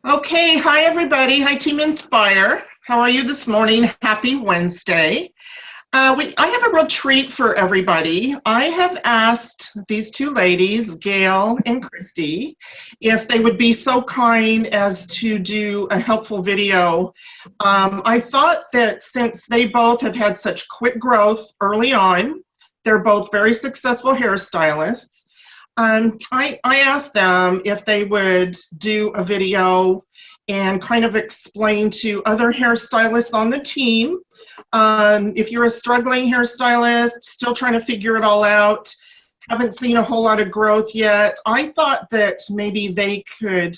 Okay, hi everybody. Hi Team Inspire. How are you this morning? Happy Wednesday. I have a real treat for everybody. I have asked these two ladies, Gail and Christy, if they would be so kind as to do a helpful video. I thought that since they both have had such quick growth early on, they're both very successful hairstylists. I asked them if they would do a video and kind of explain to other hairstylists on the team. If you're a struggling hairstylist, still trying to figure it all out, haven't seen a whole lot of growth yet, I thought that maybe they could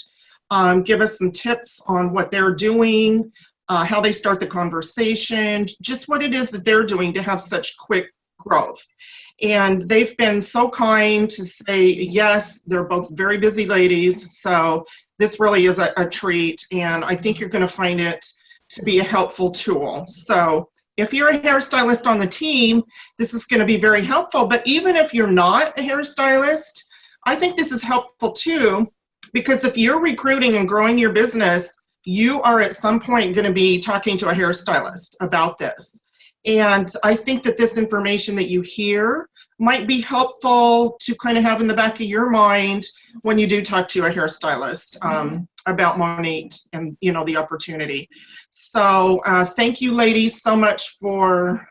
give us some tips on what they're doing, how they start the conversation, just what it is that they're doing to have such quick growth. And they've been so kind to say yes. They're both very busy ladies, so this really is a treat, and I think you're going to find it to be a helpful tool. So if you're a hairstylist on the team, this is going to be very helpful. But even if you're not a hairstylist, I think this is helpful too, because if you're recruiting and growing your business, you are at some point going to be talking to a hairstylist about this. And I think that this information that you hear might be helpful to kind of have in the back of your mind when you do talk to a hairstylist about MONAT and, you know, the opportunity. So thank you, ladies, so much for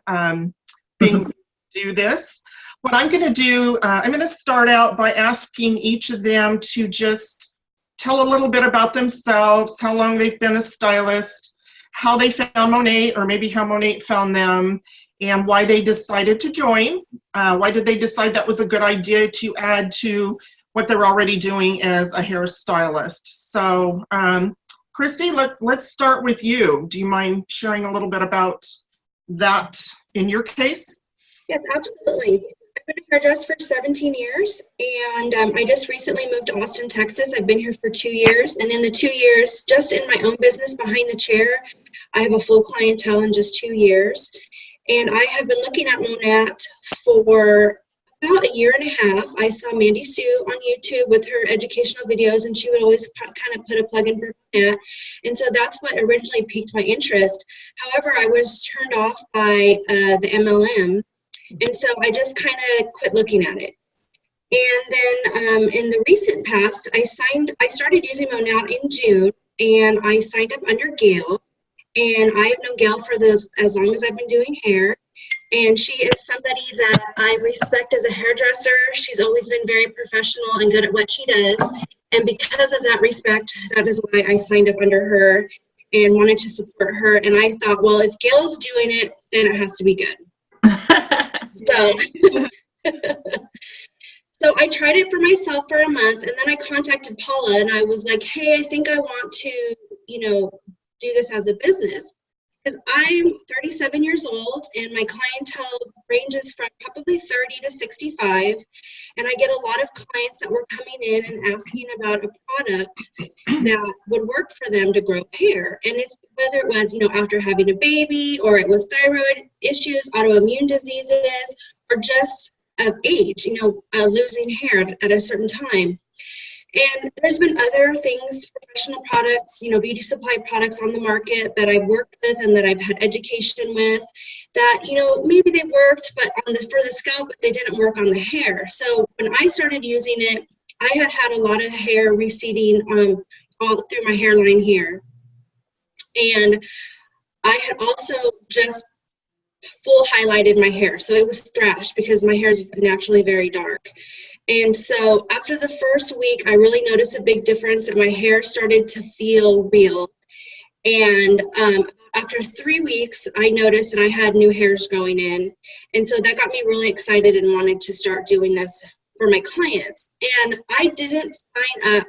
being do this. What I'm going to do, I'm going to start out by asking each of them to just tell a little bit about themselves, how long they've been a stylist, how they found MONAT, or maybe how MONAT found them, and why they decided to join. Why did they decide that was a good idea to add to what they're already doing as a hairstylist? So, Christy, let's start with you. Do you mind sharing a little bit about that in your case? Yes, absolutely. I've been a hairdresser for 17 years, and I just recently moved to Austin, Texas. I've been here for 2 years, and in the 2 years, just in my own business behind the chair, I have a full clientele in just 2 years. And I have been looking at MONAT for about a year and a half. I saw Mandy Sue on YouTube with her educational videos, and she would always kind of put a plug in for MONAT. And so that's what originally piqued my interest. However, I was turned off by the MLM. And so I just kind of quit looking at it. And then in the recent past, I started using MONAT in June, and I signed up under Gail. And I've known Gail for as long as I've been doing hair. And she is somebody that I respect as a hairdresser. She's always been very professional and good at what she does. And because of that respect, that is why I signed up under her and wanted to support her. And I thought, well, if Gail's doing it, then it has to be good. So, so I tried it for myself for a month, and then I contacted Paula, and I was like, hey, I think I want to, do this as a business. Because I'm 37 years old, and my clientele ranges from probably 30 to 65, and I get a lot of clients that were coming in and asking about a product that would work for them to grow hair. And it's whether it was, after having a baby, or it was thyroid issues, autoimmune diseases, or just of age, losing hair at a certain time. And there's been other things, professional products, beauty supply products on the market that I've worked with and that I've had education with that, maybe they worked for the scalp, but they didn't work on the hair. So when I started using it, I had a lot of hair receding all through my hairline here. And I had also just full highlighted my hair. So it was thrashed because my hair is naturally very dark. And so after the first week, I really noticed a big difference, and my hair started to feel real. And after 3 weeks, I noticed that I had new hairs growing in. And so that got me really excited and wanted to start doing this for my clients. And I didn't sign up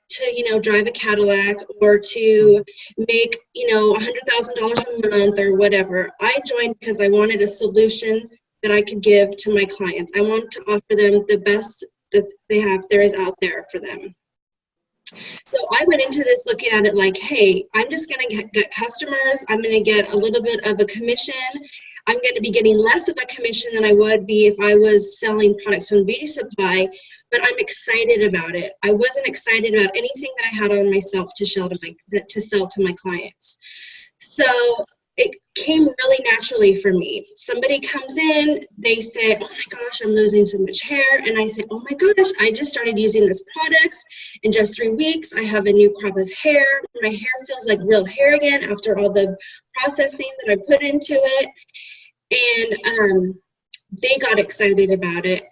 to, drive a Cadillac or to make, $100,000 a month or whatever. I joined because I wanted a solution that I could give to my clients. I want to offer them the best that there is out there for them. So I went into this looking at it like, hey, I'm just going to get customers. I'm going to get a little bit of a commission. I'm going to be getting less of a commission than I would be if I was selling products from Beauty Supply, but I'm excited about it. I wasn't excited about anything that I had on myself to sell to my clients. So it came really naturally for me. Somebody comes in, they say, oh my gosh, I'm losing so much hair. And I say, oh my gosh, I just started using this products. In just 3 weeks, I have a new crop of hair. My hair feels like real hair again after all the processing that I put into it. And they got excited about it.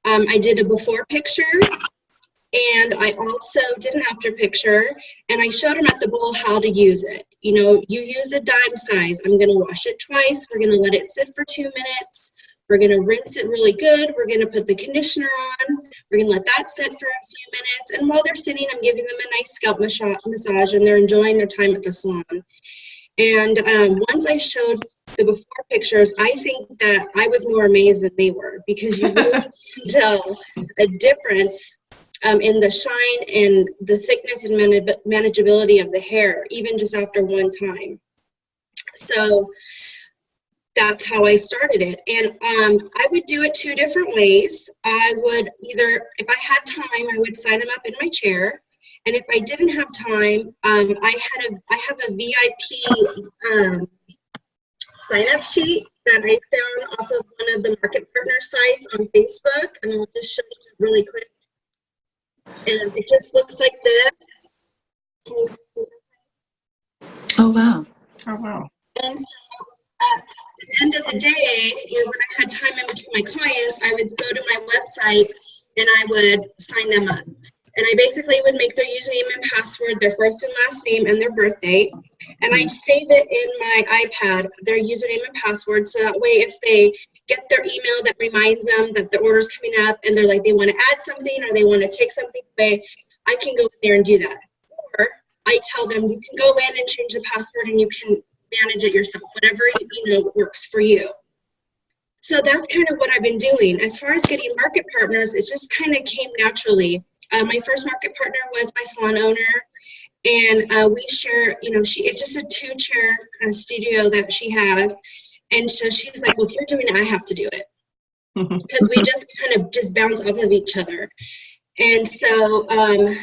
I did a before picture, and I also did an after picture, and I showed them at the bowl how to use it. You know, you use a dime size. I'm going to wash it twice. We're going to let it sit for 2 minutes. We're going to rinse it really good. We're going to put the conditioner on. We're going to let that sit for a few minutes. And while they're sitting, I'm giving them a nice scalp massage, and they're enjoying their time at the salon. And once I showed the before pictures, I think that I was more amazed than they were, because you really can tell a difference in the shine and the thickness and manageability of the hair, even just after one time. So that's how I started it. And I would do it 2 different ways. I would either, if I had time, I would sign them up in my chair. And if I didn't have time, I have a VIP sign-up sheet that I found off of one of the market partner sites on Facebook, and I'll just show you really quick. And it just looks like this. Can you see that? Oh, wow. Oh, wow. And so at the end of the day, you know, when I had time in between my clients, I would go to my website and I would sign them up. And I basically would make their username and password, their first and last name, and their birth date. And I'd save it in my iPad, their username and password, so that way if they get their email that reminds them that the order's coming up and they're like, they want to add something or they want to take something away, I can go in there and do that. Or I tell them, you can go in and change the password and you can manage it yourself, whatever works for you. So that's kind of what I've been doing. As far as getting market partners, it just kind of came naturally. My first market partner was my salon owner, and we share, it's just a 2-chair kind of studio that she has. And so she's like, well, if you're doing it, I have to do it. Because we just kind of just bounce off of each other. And so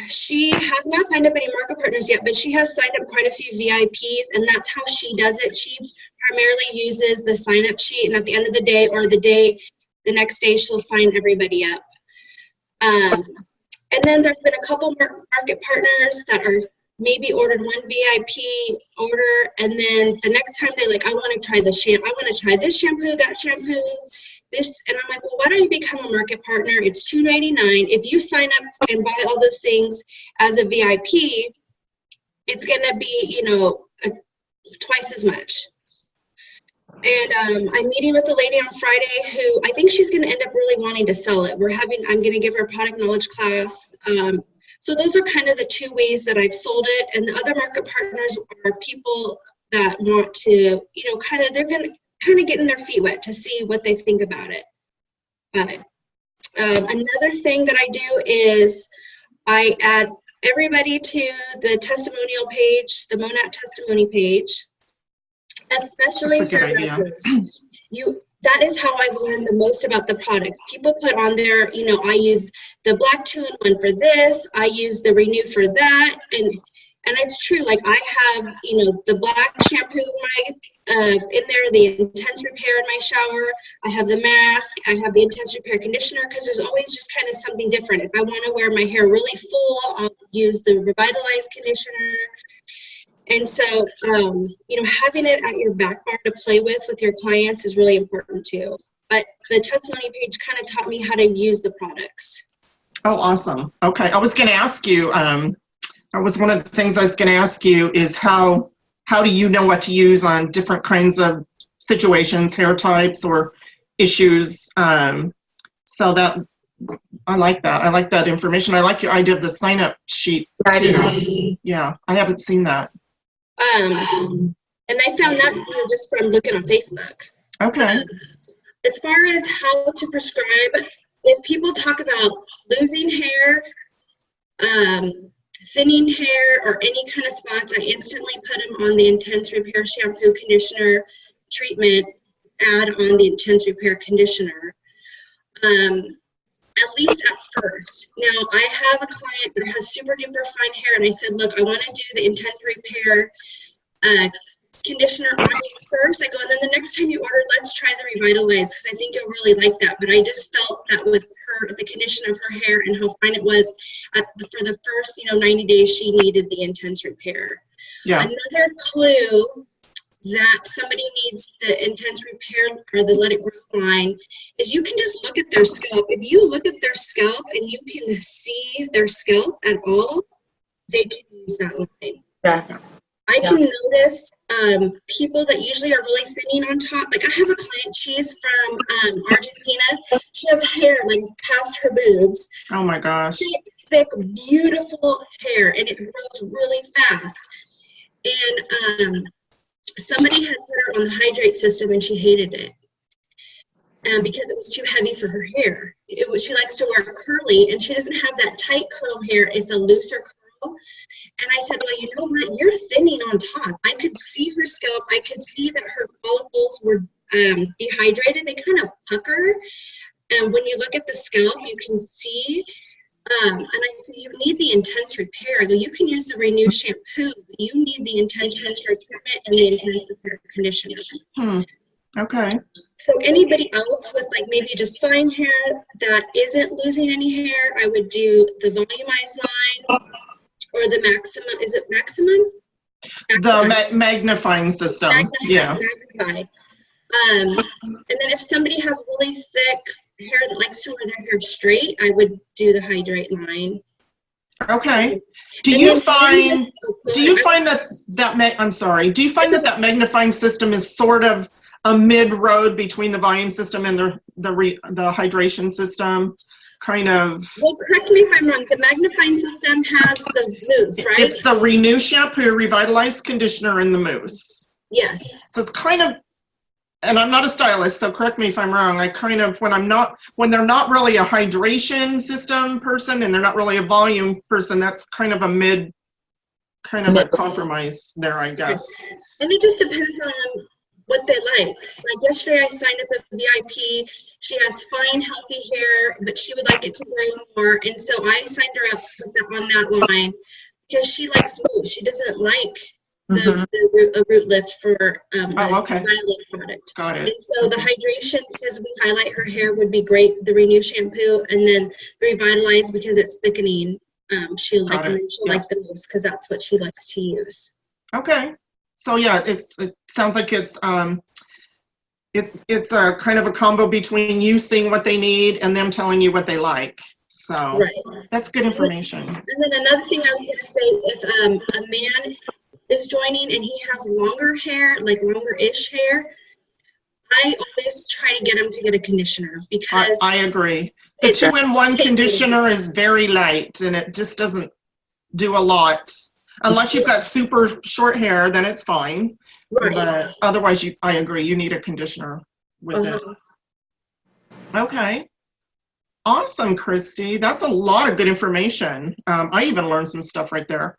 she has not signed up any market partners yet, but she has signed up quite a few VIPs, and that's how she does it. She primarily uses the sign-up sheet, and at the end of the day or the next day, she'll sign everybody up. And then there's been a couple market partners that are maybe ordered 1 VIP order, and then the next time they're like, I want to try this shampoo, I want to try this shampoo, that shampoo, this, and I'm like, well, why don't you become a market partner? It's $2.99. If you sign up and buy all those things as a VIP, it's gonna be, twice as much. And I'm meeting with a lady on Friday who I think she's going to end up really wanting to sell it. I'm going to give her a product knowledge class. So those are kind of the 2 ways that I've sold it. And the other market partners are people that want to, they're going to kind of getting their feet wet to see what they think about it. But another thing that I do is I add everybody to the testimonial page, the MONAT testimony page. Especially for dressers. That is how I've learned the most about the products. People put on there, I use the black 2-in-1 for this, I use the Renew for that, and it's true. Like I have, the black shampoo in there, the Intense Repair in my shower, I have the mask, I have the Intense Repair conditioner, because there's always just kind of something different. If I want to wear my hair really full, I'll use the Revitalize conditioner. And so, having it at your back bar to play with your clients is really important too. But the testimony page kind of taught me how to use the products. Oh, awesome. Okay. I was going to ask you, that was one of the things I was going to ask you is how do you know what to use on different kinds of situations, hair types or issues? So that, I like that. I like that information. I like your idea of the sign-up sheet too. Yeah, I haven't seen that. And I found that just from looking on Facebook. Okay. As far as how to prescribe, if people talk about losing hair, thinning hair, or any kind of spots, I instantly put them on the Intense Repair shampoo, conditioner, treatment. add on the intense repair conditioner, at least at first. Now, I have a client that has super duper fine hair, and I said, look, I want to do the intense repair conditioner on you first. I go, and then the next time you order, let's try the Revitalize, because I think you'll really like that. But I just felt that with her, the condition of her hair and how fine it was, for the first 90 days, she needed the intense repair. Yeah. Another clue that somebody needs the intense repair or the let it grow line is you can just look at their scalp. If you look at their scalp and you can see their scalp at all, they can use that line. Yeah. I can notice people that usually are really thinning on top. Like I have a client, she's from Argentina. She has hair like past her boobs. Oh my gosh. Thick, beautiful hair, and it grows really fast. And somebody had put her on the hydrate system and she hated it because it was too heavy for her hair. She likes to wear curly, and she doesn't have that tight curl hair. It's a looser curl. And I said, well, you know what? You're thinning on top. I could see her scalp. I could see that her follicles were dehydrated. They kind of pucker. And when you look at the scalp, you can see. And I said, you need the intense repair. I go, you can use the Renew shampoo. You need the intense repair treatment and the intense repair conditioner. Okay. So anybody else with like maybe just fine hair that isn't losing any hair, I would do the Volumize line or the Maximum. Is it Maximum? The magnifying system. Magnify. And then if somebody has really thick hair that likes to wear their hair straight, I would do the Hydrate line. Okay. Do you find that magnifying system is sort of a mid-road between the volume system and the hydration system? Kind of. Well, correct me if I'm wrong. The magnifying system has the mousse, right? It's the Renew shampoo, Revitalized conditioner, and the mousse. Yes. So it's kind of, and I'm not a stylist, so correct me if I'm wrong. I kind of, when they're not really a hydration system person and they're not really a volume person, that's kind of a a compromise there, I guess. And it just depends on what they like. Like yesterday I signed up a VIP. She has fine, healthy hair, but she would like it to grow more. And so I signed her up on that line because she likes mousse. She doesn't like the root lift for styling product. Got it. And so the hydration, because we highlight her hair, would be great. The Renew shampoo, and then the Revitalize because it's thickening. She'll like the mousse because that's what she likes to use. Okay. So yeah, it sounds like it's a kind of a combo between you seeing what they need and them telling you what they like. So that's good information. And then another thing I was going to say, if a man is joining and he has longer hair, like longer-ish hair, I always try to get him to get a conditioner because I agree. The 2-in-1 conditioner is very light and it just doesn't do a lot. Unless you've got super short hair, then it's fine. Right. But otherwise, I agree. You need a conditioner with it. Okay. Awesome, Christy. That's a lot of good information. I even learned some stuff right there.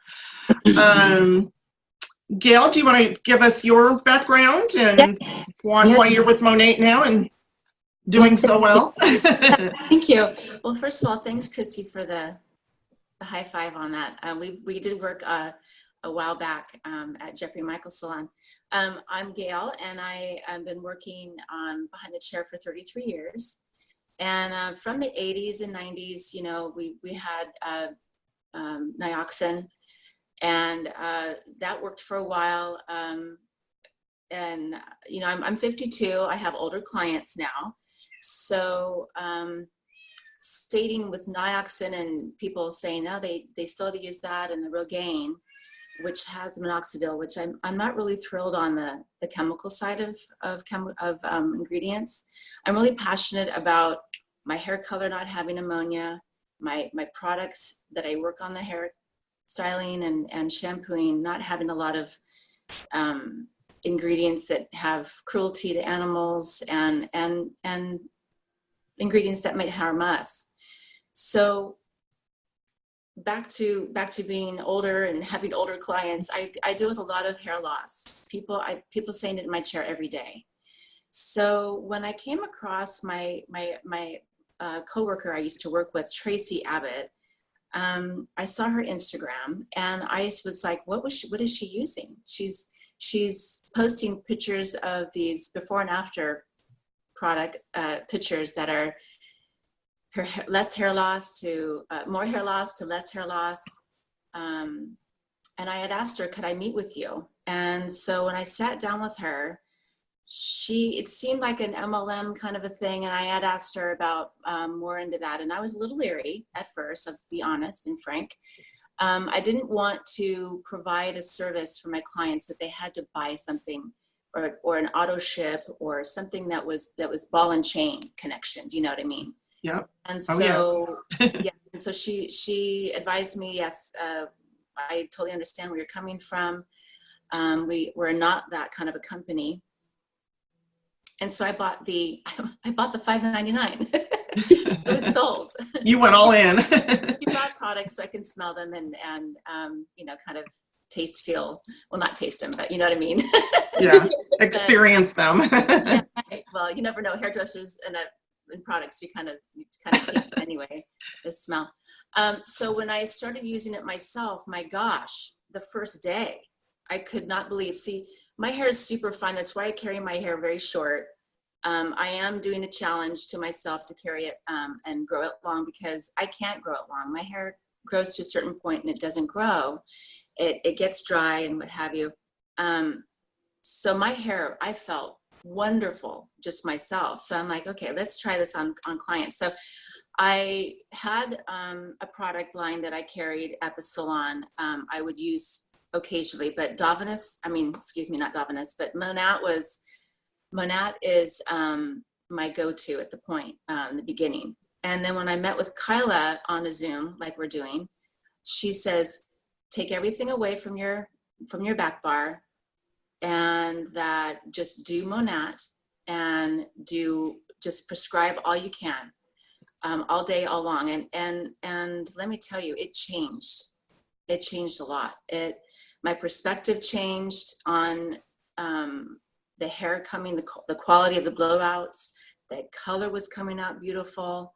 Gail, do you want to give us your background and why you're with MONAT now and doing so well? Thank you. Well, first of all, thanks, Christy, for the high five on that. We did work a while back at Jeffrey Michael Salon. I'm Gail, and I have been working behind the chair for 33 years. And from the 80s and 90s, we had Nioxin, and that worked for a while. And I'm 52. I have older clients now, so. Stating with Nioxin and people saying, no, they still use that, and the Rogaine, which has minoxidil, which I'm not really thrilled on the chemical side of ingredients. I'm really passionate about my hair color not having ammonia, my products that I work on the hair styling and shampooing, not having a lot of ingredients that have cruelty to animals and ingredients that might harm us. So back to being older and having older clients, I deal with a lot of hair loss. People saying it in my chair every day. So when I came across my coworker I used to work with, Tracy Abbott, I saw her Instagram and I was like, what is she using? She's posting pictures of these before and after product pictures that are less hair loss to more hair loss to less hair loss. And I had asked her, could I meet with you? And so when I sat down with her, it seemed like an MLM kind of a thing. And I had asked her about more into that. And I was a little leery at first, to be honest and frank. I didn't want to provide a service for my clients that they had to buy something or an auto ship or something that was ball and chain connection. Do you know what I mean? Yeah. And so, yeah. And so she advised me, yes, I totally understand where you're coming from. We're not that kind of a company. And so I bought the $5.99. It was sold. You went all in. She brought products so I can smell them and you know, kind of feel, well, not taste them, but you know what I mean? Yeah, experience them. Yeah, right. Well, you never know. Hairdressers and products, you kind of taste them anyway, the smell. So when I started using it myself, my gosh, the first day, I could not believe. See, my hair is super fine. That's why I carry my hair very short. I am doing a challenge to myself to carry it and grow it long because I can't grow it long. My hair grows to a certain point and it doesn't grow. It gets dry and what have you. So my hair, I felt wonderful just myself. So I'm like, okay, let's try this on clients. So I had a product line that I carried at the salon. I would use occasionally, but not Dovinus, but MONAT is my go-to at the point, in the beginning. And then when I met with Kyla on a Zoom, like we're doing, she says, take everything away from your back bar and just do MONAT and just prescribe all you can, all day, all long. And let me tell you, it changed. It changed a lot. My perspective changed on the hair coming, the quality of the blowouts, the color was coming out beautiful.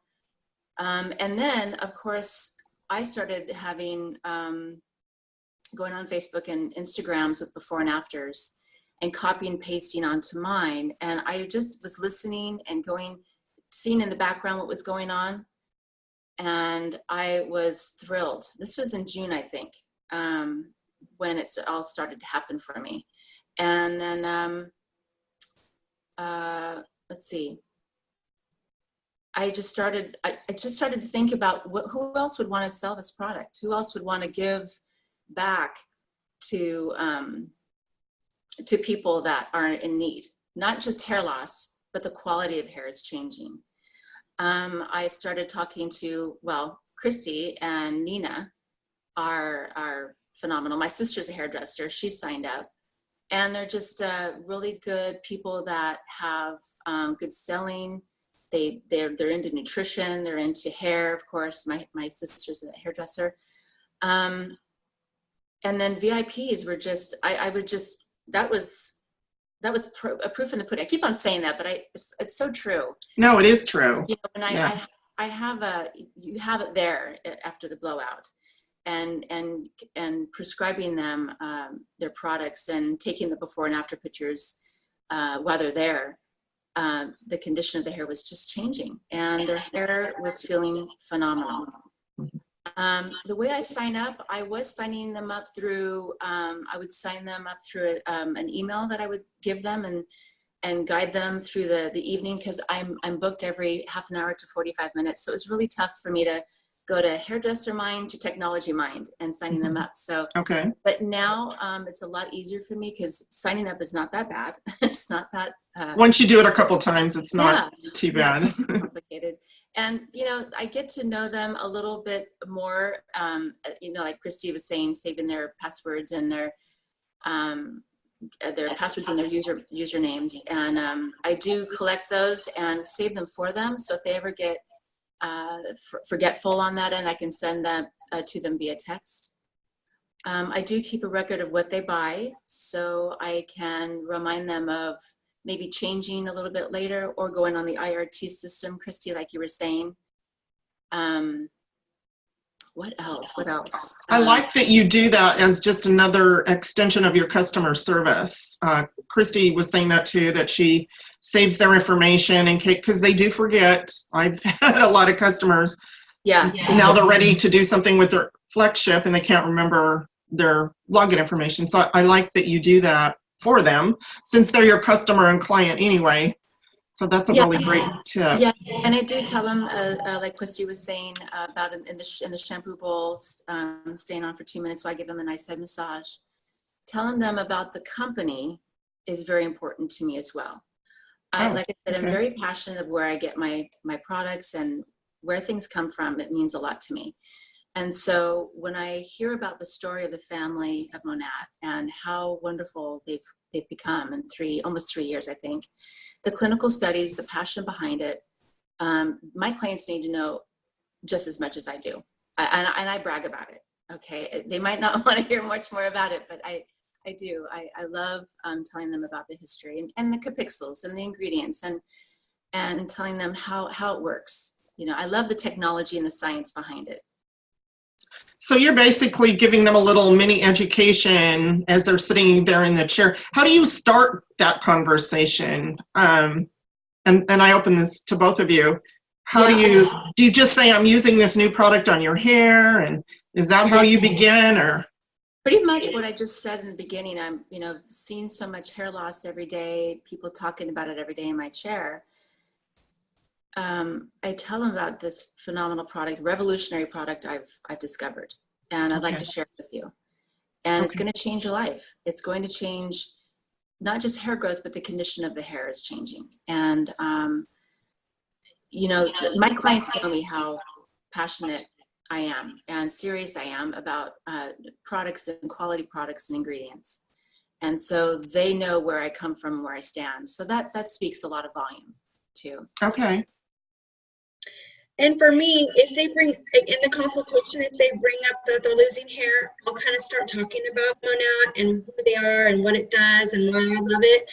And then, of course, I started having, going on Facebook and Instagrams with before and afters and copy and pasting onto mine. And I just was listening and seeing in the background what was going on. And I was thrilled. This was in June, I think, when it all started to happen for me. And then, let's see. I just started to think about who else would want to sell this product? Who else would want to give back to people that are in need? Not just hair loss, but the quality of hair is changing. I started talking to, Christy and Nina are phenomenal. My sister's a hairdresser. She signed up. And they're just really good people that have good selling. They're into nutrition. They're into hair, of course. My sister's a hairdresser. And then VIPs were just, that was a proof in the pudding. I keep on saying that, but it's so true. No, it is true. You know, and I have you have it there after the blowout. And prescribing them their products and taking the before and after pictures while they're there, the condition of the hair was just changing and their hair was feeling phenomenal. The way I sign up, I was signing them up through, I would sign them up through an email that I would give them and guide them through the evening because I'm booked every half an hour to 45 minutes. So it's really tough for me to go to hairdresser mind to technology mind and signing them up. So, okay. But now it's a lot easier for me because signing up is not that bad. It's not that. Once you do it a couple times, it's not too bad. Yeah, it's complicated. And, you know, I get to know them a little bit more, you know, like Christy was saying, saving their passwords and their passwords and their usernames. And I do collect those and save them for them. So if they ever get forgetful on that end, I can send them to them via text. I do keep a record of what they buy so I can remind them of maybe changing a little bit later or going on the IRT system, Christy, like you were saying. What else? What else? I like that you do that as just another extension of your customer service. Christy was saying that too, that she saves their information in case, because they do forget. I've had a lot of customers. Yeah. Now they're ready to do something with their flagship and they can't remember their login information. So I like that you do that for them since they're your customer and client anyway. So that's a really great tip. Yeah, and I do tell them, like Christy was saying about in the shampoo bowl, staying on for 2 minutes while I give them a nice head massage. Telling them about the company is very important to me as well. Like I said, I'm very passionate of where I get my products and where things come from. It means a lot to me. And so when I hear about the story of the family of MONAT and how wonderful they've become in almost 3 years, I think, the clinical studies, the passion behind it, my clients need to know just as much as I do. And I brag about it, okay? They might not want to hear much more about it, but I do. I love telling them about the history and the capixels and the ingredients and telling them how it works. You know, I love the technology and the science behind it. So you're basically giving them a little mini education as they're sitting there in the chair. How do you start that conversation? And I open this to both of you. How do you just say, I'm using this new product on your hair? And is that how you begin, or? Pretty much what I just said in the beginning. I'm, seeing so much hair loss every day, people talking about it every day in my chair. I tell them about this phenomenal product, revolutionary product I've discovered, and I'd like to share it with you. And it's going to change your life. It's going to change not just hair growth, but the condition of the hair is changing. And, my clients know me how passionate I am and serious I am about products and quality products and ingredients. And so they know where I come from, where I stand. So that speaks a lot of volume too. Okay. And for me, if they bring, in the consultation, if they bring up that they're losing hair, I'll kind of start talking about MONAT and who they are and what it does and why I love it.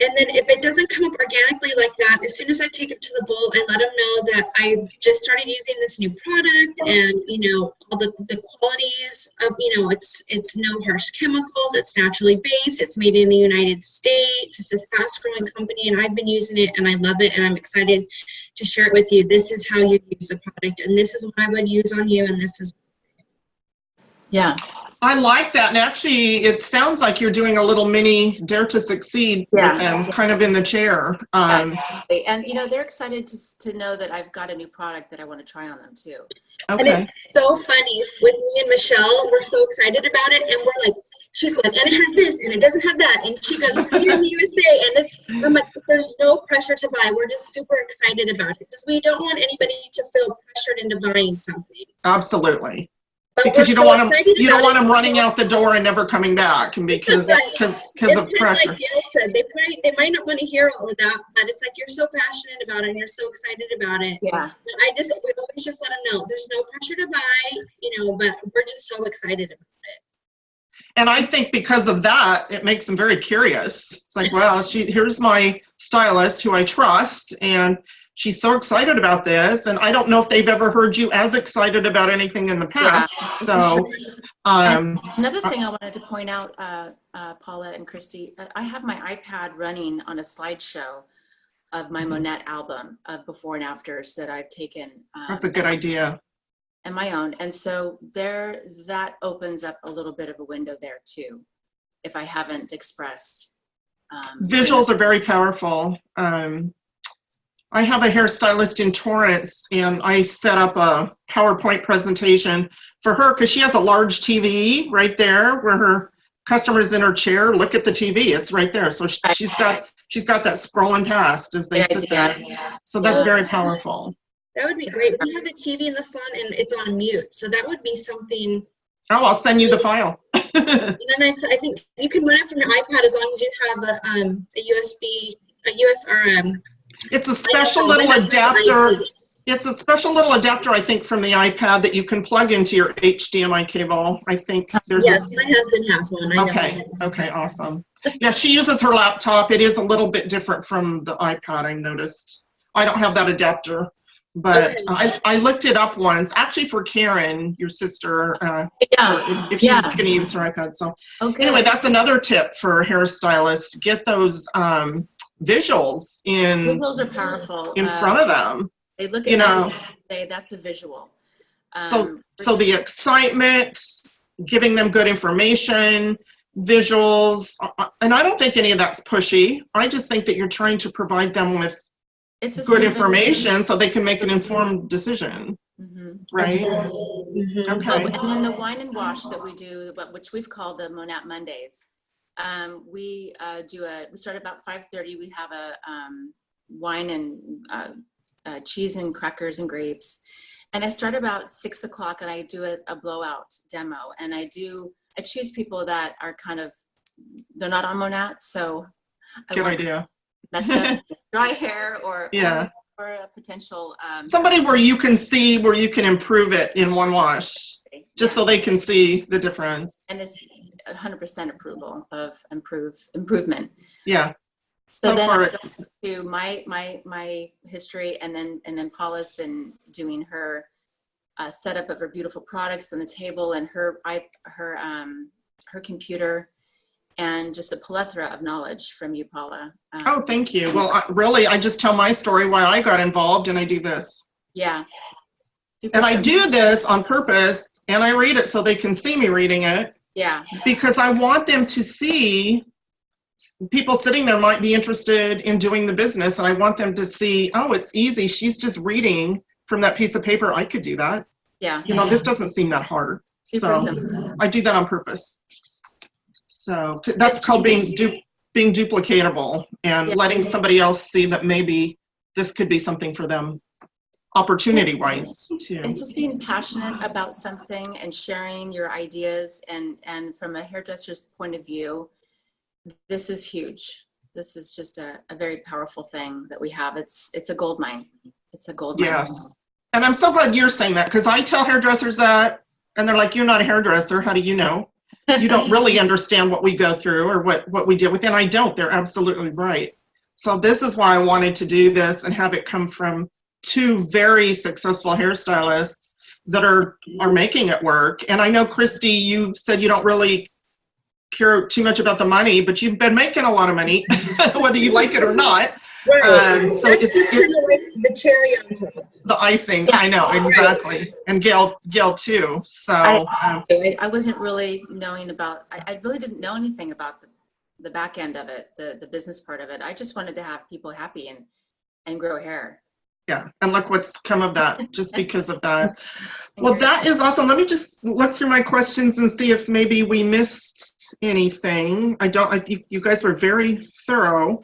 And then if it doesn't come up organically like that, as soon as I take it to the bowl, I let them know that I just started using this new product and, all the qualities of, it's no harsh chemicals, it's naturally based, it's made in the United States, it's a fast growing company and I've been using it and I love it and I'm excited to share it with you. This is how you use the product and this is what I would use on you and this is. Yeah. I like that. And actually, it sounds like you're doing a little mini Dare to Succeed with them, kind of in the chair. And, they're excited to know that I've got a new product that I want to try on them too. Okay. And it's so funny with me and Michelle, we're so excited about it. And we're like, she's going, and it has this, and it doesn't have that. And she goes, this is in the USA. And this, I'm like, there's no pressure to buy. We're just super excited about it because we don't want anybody to feel pressured into buying something. Absolutely. But because you don't want them running out the door and never coming back, and because of pressure. Like Gail said, they might not want to hear all of that, but it's like you're so passionate about it and you're so excited about it. Yeah. We always just let them know there's no pressure to buy, but we're just so excited about it. And I think because of that, it makes them very curious. It's like, well, here's my stylist who I trust, and she's so excited about this, and I don't know if they've ever heard you as excited about anything in the past. Yeah. So, another thing I wanted to point out, Paula and Christy, I have my iPad running on a slideshow of my MONAT album of before and afters that I've taken. That's a good idea. And my own, and so that opens up a little bit of a window there too, if I haven't expressed. Visuals are very powerful. I have a hairstylist in Torrance, and I set up a PowerPoint presentation for her because she has a large TV right there where her customers in her chair look at the TV. It's right there. So she's got that scrolling past as they sit there. So that's very powerful. That would be great. We have a TV in the salon and it's on mute. So that would be something. Oh, I'll send you the file. And then I think you can run it from your iPad as long as you have a USB, it's a special little adapter. It's a special little adapter, I think, from the iPad that you can plug into your HDMI cable. I think there's. Yes, my husband has one. Okay, awesome. Yeah, she uses her laptop. It is a little bit different from the iPad, I noticed. I don't have that adapter, but I looked it up once, actually for Karen, your sister, if she's going to use her iPad. So anyway, that's another tip for hairstylists. Get those visuals Visuals are powerful. in front of them. They look at that and say, that's a visual. So the excitement, giving them good information, visuals, and I don't think any of that's pushy. I just think that you're trying to provide them with good information so they can make an informed decision. Right? Mm-hmm. Okay. And then the wine and wash that we do, which we've called the MONAT Mondays. We start about 5:30. We have a wine and cheese and crackers and grapes. And I start about 6 o'clock and I do a blowout demo. And I choose people that are they're not on MONAT. So good idea. That's the dry hair or a potential. Somebody where you can see, where you can improve it in one wash, just so they can see the difference. And it's 100% approval of improvement. Yeah. So then I go to my history, and then Paula's been doing her setup of her beautiful products on the table, and her computer, and just a plethora of knowledge from you, Paula. Oh, thank you. Well, I just tell my story why I got involved, and I do this. Yeah. And I do this on purpose, and I read it so they can see me reading it. Yeah. Because I want them to see. People sitting there might be interested in doing the business, and I want them to see, oh, it's easy. She's just reading from that piece of paper. I could do that. Yeah. This doesn't seem that hard. Super so simple. I do that on purpose. So that's called being duplicatable and letting somebody else see that maybe this could be something for them, opportunity-wise, too. It's just being passionate about something and sharing your ideas, and from a hairdresser's point of view, this is huge. This is just a very powerful thing that we have. It's a gold mine. It's a gold mine. Yes. And I'm so glad you're saying that, because I tell hairdressers that, and they're like, you're not a hairdresser. How do you know? You don't really understand what we go through or what we deal with. And I don't. They're absolutely right. So this is why I wanted to do this and have it come from two very successful hairstylists that are making it work. And I know, Christy, you said you don't really care too much about the money, but you've been making a lot of money, whether you like it or not. Right. So it's the cherry on top. The icing. Yeah. I know, exactly. Right. And Gail too. So I wasn't really knowing about. I really didn't know anything about the back end of it, the business part of it. I just wanted to have people happy and grow hair. Yeah, and look what's come of that, just because of that. Well, that is awesome. Let me just look through my questions and see if maybe we missed anything. You guys were very thorough.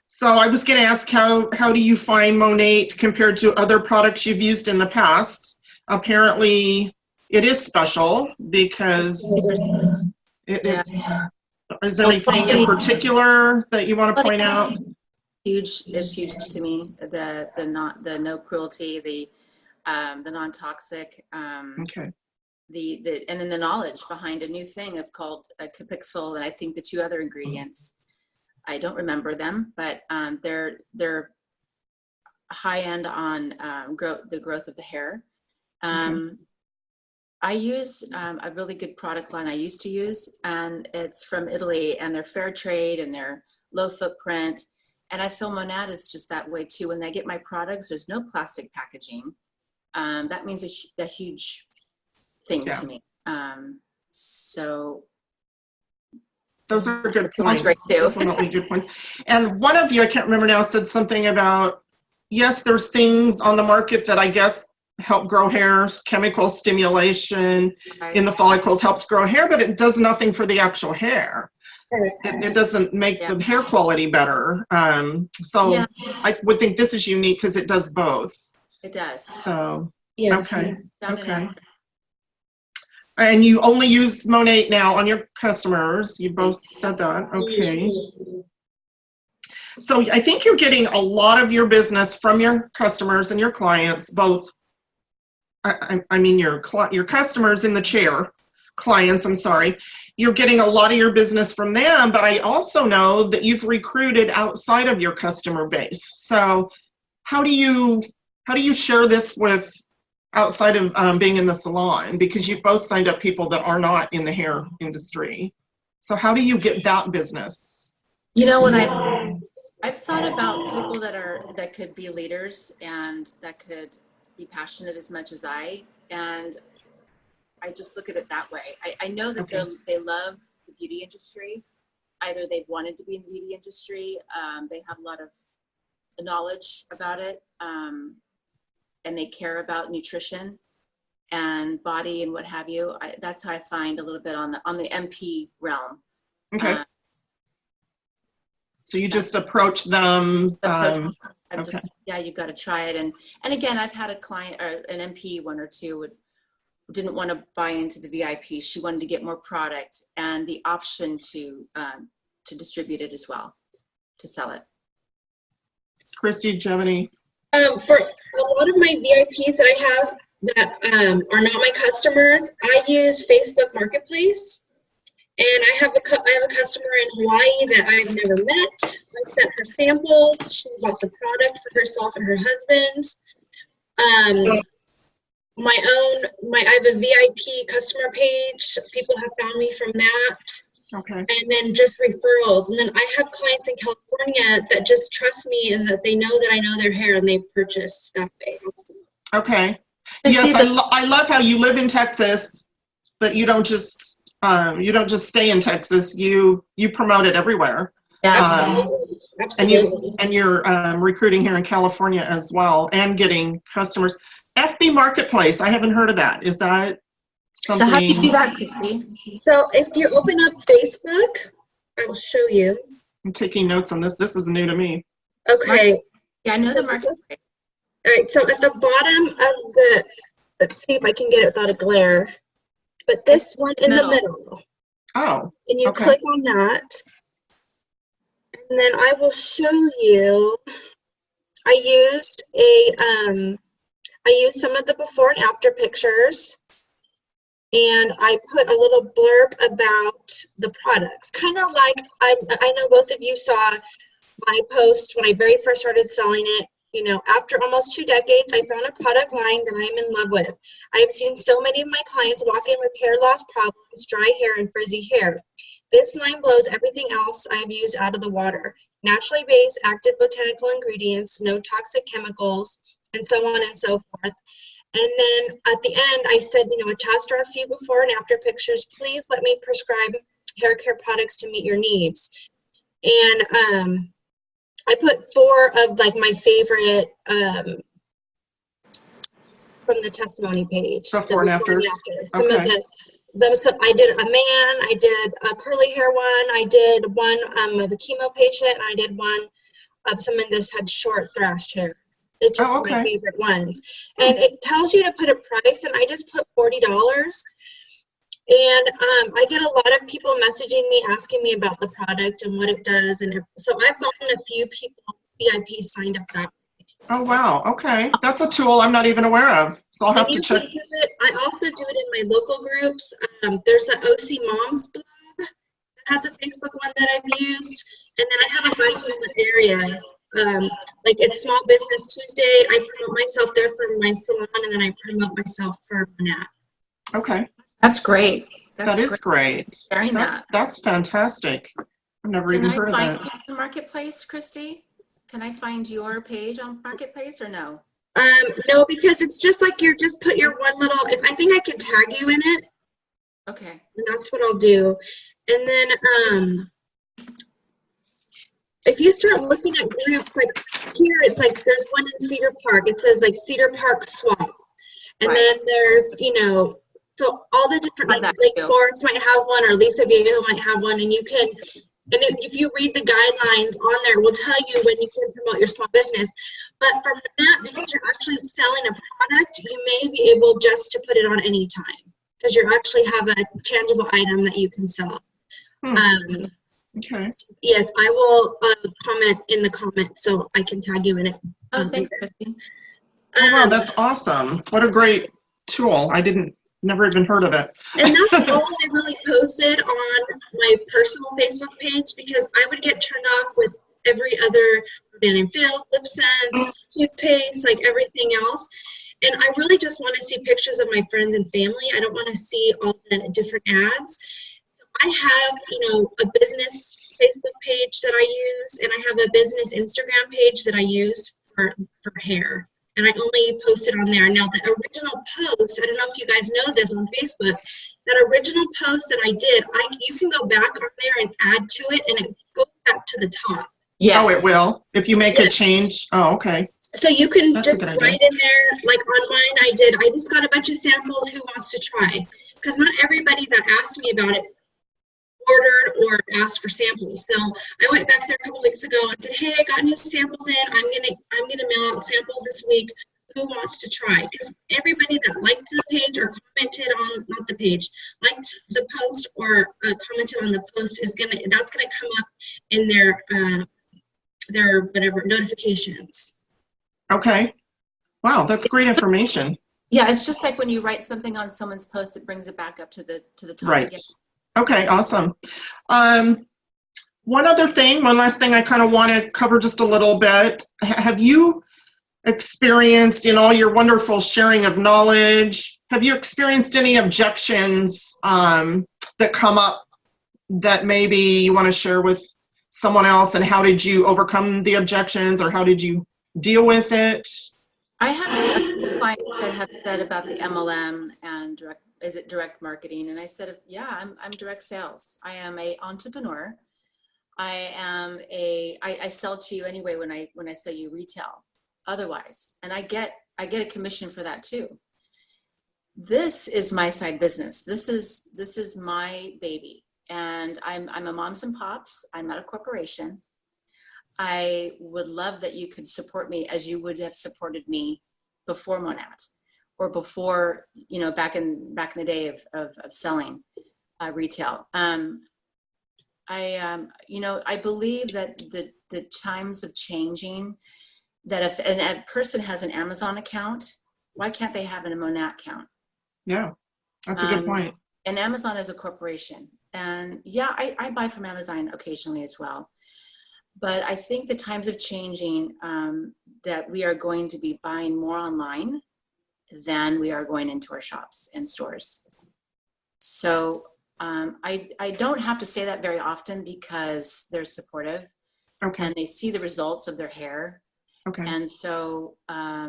So I was going to ask, how do you find MONAT compared to other products you've used in the past? Apparently, it is special because it's. Is there anything in particular that you want to point out? Huge is huge to me. The no cruelty, the non-toxic. Okay. And then the knowledge behind a new thing called a Capixul, and I think the two other ingredients, I don't remember them, but they're high end on the growth of the hair. I use a really good product line I used to use, and it's from Italy, and they're fair trade and they're low footprint. And I feel MONAT is just that way too. When they get my products, there's no plastic packaging. That means a huge thing to me. So those are good points. Great too. Definitely good points. And one of you, I can't remember now, said something about, yes, there's things on the market that I guess help grow hair, chemical stimulation in the follicles helps grow hair, but it does nothing for the actual hair. It doesn't make the hair quality better. So I would think this is unique because it does both. It does. So, yes. Okay. And you only use MONAT now on your customers. You both said that. Okay. So I think you're getting a lot of your business from your customers and your clients, both. I mean, your customers in the chair, clients, I'm sorry, you're getting a lot of your business from them, but I also know that you've recruited outside of your customer base. So how do you share this with outside of being in the salon? Because you've both signed up people that are not in the hair industry. So how do you get that business? You know, when I've thought about people that could be leaders and that could be passionate as much as and I just look at it that way. I know that they love the beauty industry. Either they've wanted to be in the beauty industry, they have a lot of knowledge about it, and they care about nutrition and body and what have you. That's how I find a little bit on the MP realm. Okay. So you just approach them. You've got to try it. And again, I've had a client or an MP, one or two, didn't want to buy into the VIP. She wanted to get more product and the option to distribute it as well, to sell it. Christy, do you have any? For a lot of my VIPs that I have that are not my customers, I use Facebook Marketplace. And I have a customer in Hawaii that I've never met. I sent her samples. She bought the product for herself and her husband. I have a VIP customer page. People have found me from that. Okay. And then just referrals. And then I have clients in California that just trust me and that they know that I know their hair and they've purchased stuff. Okay. Yes, I love how you live in Texas, but you don't just stay in Texas. You promote it everywhere. Yeah, absolutely. And you're recruiting here in California as well and getting customers. FB Marketplace, I haven't heard of that. Is that something? So how do you do that, Christy? So if you open up Facebook, I will show you. I'm taking notes on this. This is new to me. Okay. Yeah, I know the Marketplace. All right, so at the bottom of the, let's see if I can get it without a glare. But this one in the middle. Oh. And you click on that. And then I will show you. I used some of the before and after pictures. And I put a little blurb about the products. Kind of like, I know both of you saw my post when I very first started selling it. You know, after almost 2 decades, I found a product line that I'm in love with. I have seen so many of my clients walk in with hair loss problems, dry hair, and frizzy hair. This line blows everything else I've used out of the water. Naturally based, active botanical ingredients, no toxic chemicals, and so on and so forth. And then at the end, I said, you know, attached are a few before and after pictures. Please let me prescribe hair care products to meet your needs. And I put 4 of like my favorite from the testimony page. Before and after. Some of the I did a man, I did a curly hair one, I did one of a chemo patient, and I did one of someone that had short thrashed hair. It's just my favorite ones. And it tells you to put a price, and I just put $40. And I get a lot of people messaging me, asking me about the product and what it does. And so I've gotten a few people, VIPs, signed up that way. Oh, wow. Okay. That's a tool I'm not even aware of. So I'll have to check. I also do it in my local groups. There's an OC Moms blog that has a Facebook one that I've used. And then I have a bunch in the area. Like it's Small Business Tuesday. I promote myself there for my salon, and then I promote myself for MONAT. Okay. That's great. That is great. Sharing that. That's fantastic. I've never even heard of that. Can I find you on Marketplace, Christy? Can I find your page on Marketplace or no? No, because it's just like you just put your one little, I think I can tag you in it. Okay. And that's what I'll do. And then if you start looking at groups, like here, it's like there's one in Cedar Park. It says like Cedar Park Swap. And then there's, you know, so all the different, like Forest might have one, or Lisa Viejo might have one, and you can, and if you read the guidelines on there, it will tell you when you can promote your small business. But from that, because you're actually selling a product, you may be able just to put it on any time, because you actually have a tangible item that you can sell. Okay. Yes, I will comment in the comments so I can tag you in it. Oh, thanks, Christy. Oh, wow, that's awesome. What a great tool. I didn't Never even heard of it. And that's all I really posted on my personal Facebook page, because I would get turned off with every other Van and Fields, lip sense, toothpaste, like everything else. And I really just want to see pictures of my friends and family. I don't want to see all the different ads. So I have, a business Facebook page that I use, and I have a business Instagram page that I use for hair. And I only posted on there. Now, the original post, I don't know if you guys know this on Facebook, that original post that I did, you can go back on there and add to it, and it goes back to the top. Yes. Oh, it will? If you make a change? Oh, okay. So you can That's just write in there, like on mine I just got a bunch of samples, who wants to try? Because not everybody that asked me about it ordered or asked for samples. So I went back there a couple weeks ago and said, hey, I got new samples in. I'm gonna mail out samples this week. Who wants to try? Because everybody that liked the page or commented on, not the page, liked the post or commented on the post that's gonna come up in their whatever notifications. Okay. Wow, that's great information. Yeah, it's just like when you write something on someone's post, it brings it back up to the top Right. again. Okay, awesome. One last thing I kind of want to cover just a little bit. Have you experienced, in all your wonderful sharing of knowledge, have you experienced any objections that come up that maybe you want to share with someone else, and how did you overcome the objections, or how did you deal with it? I have a client that have said about the MLM and direct marketing, and I said, yeah, I'm direct sales. I am a entrepreneur. I sell to you anyway when I sell you retail. Otherwise, and I get a commission for that too. This is my side business. This is my baby, and I'm a moms and pops. I'm not a corporation. I would love that you could support me as you would have supported me before MONAT, or before, back in the day of selling retail. I believe that the times of changing, that if a person has an Amazon account, why can't they have a MONAT account? Yeah, that's a good point. And Amazon is a corporation. And yeah, I buy from Amazon occasionally as well. But I think the times of changing, that we are going to be buying more online than we are going into our shops and stores. So I don't have to say that very often, because they're supportive. Okay. And they see the results of their hair. Okay. And so I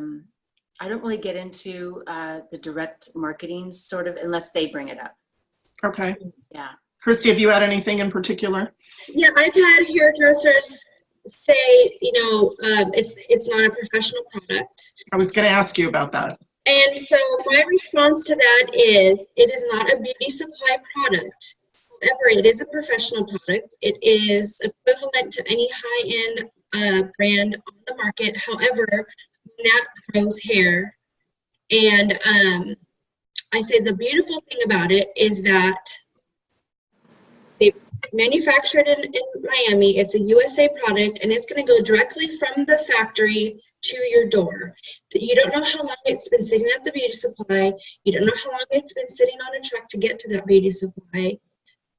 don't really get into the direct marketing sort of, unless they bring it up. Okay. Yeah. Christy, have you had anything in particular? Yeah, I've had hairdressers say, it's not a professional product. I was going to ask you about that. And so my response to that is, it is not a beauty supply product. However, it is a professional product. It is equivalent to any high-end brand on the market. However, MONAT grows hair. And I say the beautiful thing about it is that they manufactured in Miami. It's a USA product, and it's going to go directly from the factory to your door. You don't know how long it's been sitting at the beauty supply. You don't know how long it's been sitting on a truck to get to that beauty supply.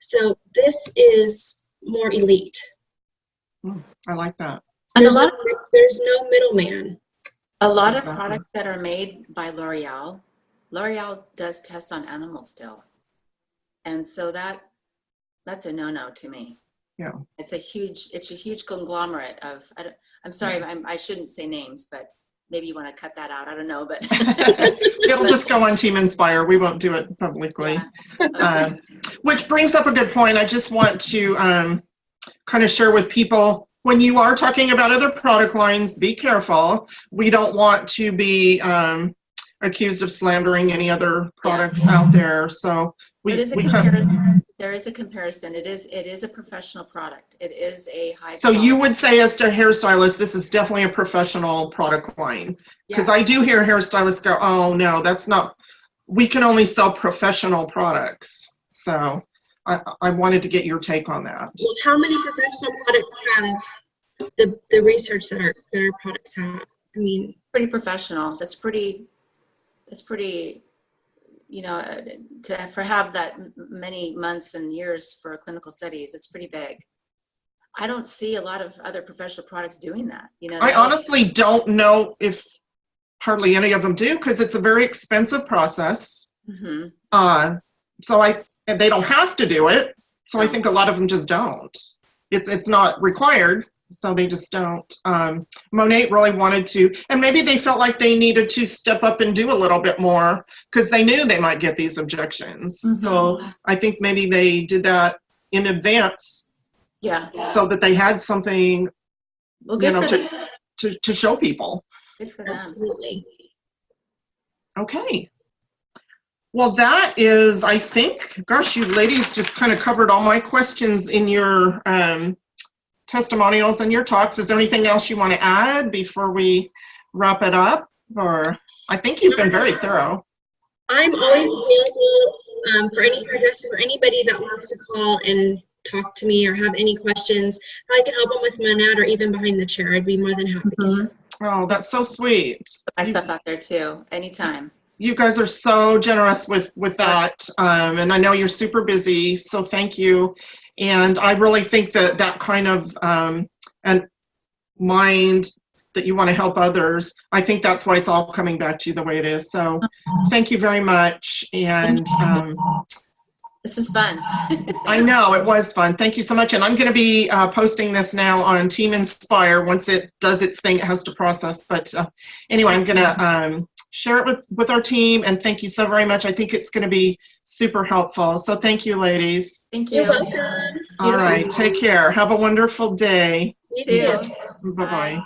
So this is more elite. I like that. And There's no middleman. A lot Exactly. of products that are made by L'Oreal does test on animals still. And so that's a no-no to me. Yeah. It's a huge conglomerate of, I'm sorry, I shouldn't say names, but maybe you want to cut that out. I don't know, but. It'll just go on Team Inspire. We won't do it publicly. Yeah. Okay. Which brings up a good point. I just want to kind of share with people, when you are talking about other product lines, be careful. We don't want to be accused of slandering any other products out there. So There is a comparison. It is a professional product. It is a high. So you would say, as to hairstylists, this is definitely a professional product line? Because Yes. I do hear hairstylists go, oh no, that's not, we can only sell professional products. So I wanted to get your take on that. Well, how many professional products have the research that our products have? I mean, pretty professional. That's pretty, you know, for have that many months and years for clinical studies, it's pretty big. I don't see a lot of other professional products doing that. You know, I honestly don't know if hardly any of them do, because it's a very expensive process. Mm-hmm. So they don't have to do it. So I Oh. think a lot of them just don't. It's not required, so they just don't. MONAT really wanted to, and maybe they felt like they needed to step up and do a little bit more because they knew they might get these objections. Mm-hmm. So I think maybe they did that in advance. Yeah. So that they had something, Well, good for them. to show people. Good for them. Absolutely. Okay. Well, that is, I think, gosh, you ladies just kind of covered all my questions in your testimonials and your talks. Is there anything else you want to add before we wrap it up? Or I think you've been very thorough. I'm always available for any hairdresser or anybody that wants to call and talk to me or have any questions. I can help them with MONAT or even behind the chair. I'd be more than happy to. Oh, that's so sweet. Put my stuff out there too, anytime. You guys are so generous with that, and I know you're super busy, so thank you. And I really think that that kind of and mind that you want to help others, I think that's why it's all coming back to you the way it is. So thank you very much. And this is fun. I know, it was fun. Thank you so much. And I'm going to be posting this now on Team Inspire. Once it does its thing, it has to process. But anyway, I'm going to share it with our team. And thank you so very much. I think it's going to be super helpful. So thank you, ladies. Thank you. You're welcome. All right. Take care. Have a wonderful day. You too. Bye-bye.